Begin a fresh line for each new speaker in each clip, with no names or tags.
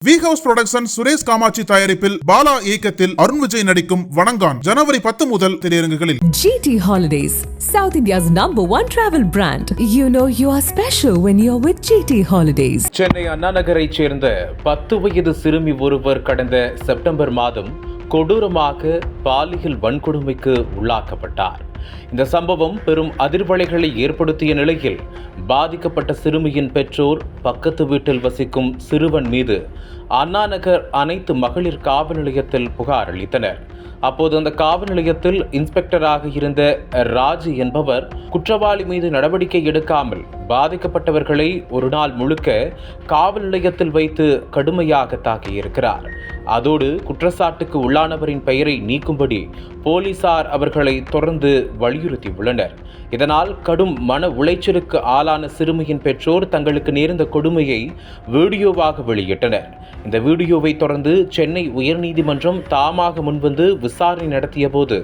We house production Suresh Kamatchi தயாரிப்பில் பாலா இயக்கத்தில் அருண் விஜய் நடிக்கும் வணங்கான் ஜனவரி 10 முதல் திரையரங்குகளில்.
GT Holidays, South India's #1 travel brand. You know you are special when you're with GT Holidays.
Chennai அண்ணா நகரைச் சேர்ந்த 10 வயது சிறுமி ஒருவர் கடந்த செப்டம்பர் மாதம் கொடூரமாக பாலியல் வன்கொடுமைக்கு உள்ளாக்கப்பட்டார். இந்த சம்பவம் பெரும் அதிர்வலைகளை ஏற்படுத்திய நிலையில் பாதிக்கப்பட்ட சிறுமியின் பெற்றோர் பக்கத்து வீட்டில் வசிக்கும் சிறுவன் மீது அண்ணா நகர் அனைத்து மகளிர் காவல் நிலையத்தில் புகார் அளித்தனர். அப்போது அந்த காவல் நிலையத்தில் இன்ஸ்பெக்டராக இருந்த ராஜி என்பவர் குற்றவாளி மீது நடவடிக்கை எடுக்காமல் பாதிக்கப்பட்டவர்களை ஒரு நாள் முழுக்க காவல் நிலையத்தில் வைத்து கடுமையாக தாக்கியிருக்கிறார். அதோடு குற்றச்சாட்டுக்கு உள்ளானவரின் பெயரை நீக்கும்படி போலீசார் அவர்களை தொடர்ந்து வலியுறுத்தியுள்ளனர். இதனால் கடும் மன உளைச்சலுக்கு ஆளான சிறுமியின் பெற்றோர் தங்களுக்கு நேர்ந்த கொடுமையை வீடியோவாக வெளியிட்டனர். இந்த வீடியோவை தொடர்ந்து சென்னை உயர்நீதிமன்றம் தாமாக முன்வந்து விசாரணை நடத்திய போது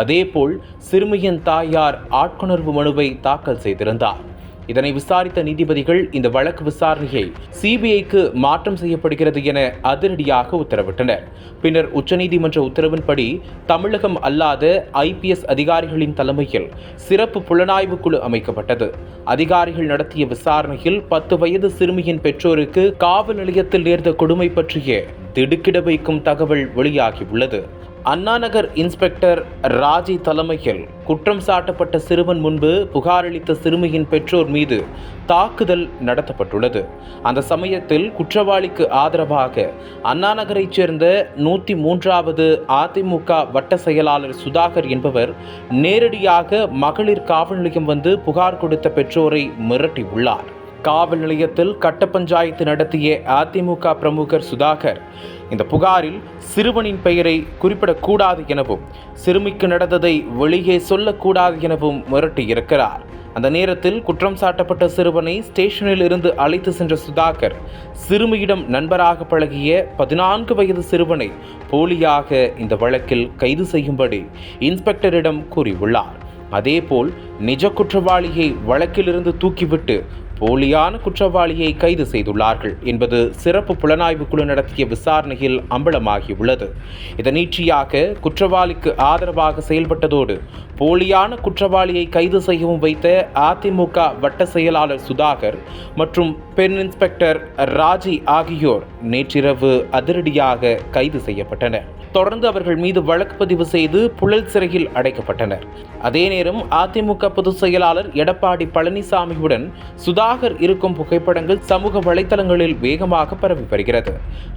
அதேபோல் சிறுமியின் தாயார் ஆட்கொணர்வு மனுவை தாக்கல் செய்திருந்தார். இதனை விசாரித்த நீதிபதிகள் இந்த வழக்கு விசாரணையை சிபிஐக்கு மாற்றம் செய்யப்படுகிறது என அதிரடியாக உத்தரவிட்டனர். பின்னர் உச்சநீதிமன்ற உத்தரவின்படி தமிழகம் அல்லாத IPS அதிகாரிகளின் தலைமையில் சிறப்பு புலனாய்வு குழு அமைக்கப்பட்டது. அதிகாரிகள் நடத்திய விசாரணையில் 10 வயது சிறுமியின் பெற்றோருக்கு காவல் நிலையத்தில் நேர்ந்த கொடுமை பற்றிய திடுக்கிட வைக்கும் தகவல் வெளியாகியுள்ளது. அண்ணா நகர் இன்ஸ்பெக்டர் ராஜி தலைமையில் குற்றம் சாட்டப்பட்ட சிறுவன் முன்பு புகார் அளித்த சிறுமியின் பெற்றோர் மீது தாக்குதல் நடத்தப்பட்டுள்ளது. அந்த சமயத்தில் குற்றவாளிக்கு ஆதரவாக அண்ணா நகரைச் சேர்ந்த 103வது அதிமுக வட்ட செயலாளர் சுதாகர் என்பவர் நேரடியாக மகளிர் காவல் நிலையம் வந்து புகார் கொடுத்த பெற்றோரை மிரட்டியுள்ளார். காவல் நிலையத்தில் கட்ட பஞ்சாயத்து நடத்திய அதிமுக பிரமுகர் சுதாகர் இந்த புகாரில் சிறுவனின் பெயரை குறிப்பிடக்கூடாது எனவும் சிறுமிக்கு நடந்ததை வெளியே சொல்லக்கூடாது எனவும் மிரட்டியிருக்கிறார். அந்த நேரத்தில் குற்றம் சாட்டப்பட்ட சிறுவனை ஸ்டேஷனில் இருந்து அழைத்து சென்ற சுதாகர் சிறுமியிடம் நண்பராக பழகிய 14 வயது சிறுவனை போலியாக இந்த வழக்கில் கைது செய்யும்படி இன்ஸ்பெக்டரிடம் கூறியுள்ளார். அதேபோல் நிஜ குற்றவாளியை வழக்கிலிருந்து தூக்கிவிட்டு போலியான குற்றவாளியை கைது செய்துள்ளார்கள் என்பது சிறப்பு புலனாய்வு குழு நடத்திய விசாரணையில் அம்பலமாகியுள்ளது. இதனீட்சியாக குற்றவாளிக்கு ஆதரவாக செயல்பட்டதோடு போலியான குற்றவாளியை கைது செய்யவும் வைத்த அதிமுக வட்ட செயலாளர் சுதாகர் மற்றும் பெண் இன்ஸ்பெக்டர் ராஜி ஆகியோர் நேற்றிரவு அதிரடியாக கைது செய்யப்பட்டனர். தொடர்ந்து அவர்கள் மீது வழக்கு பதிவு செய்து புழல் சிறையில் அடைக்கப்பட்டனர். அதே நேரம் அதிமுக பொதுச் செயலாளர் எடப்பாடி பழனிசாமியுடன் சுதாகர் இருக்கும் புகைப்படங்கள் சமூக வலைதளங்களில் வேகமாக பரவி வருகிறது.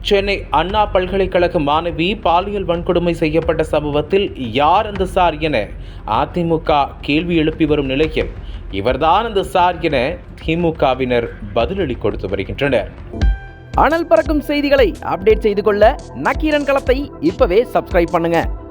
சென்னை அண்ணா பல்கலைக்கழக மாணவி பாலியல் வன்கொடுமை செய்யப்பட்ட சம்பவத்தில் யார் அந்த சார் என அதிமுக கேள்வி எழுப்பி வரும் நிலையில் இவர்தான் அந்த சார் என திமுகவினர் பதிலடி கொடுத்து வருகின்றனர்.
அனல் பறக்கும் செய்திகளை அப்டேட் செய்து கொள்ள நக்கீரன் களத்தை இப்பவே சப்ஸ்கிரைப் பண்ணுங்க.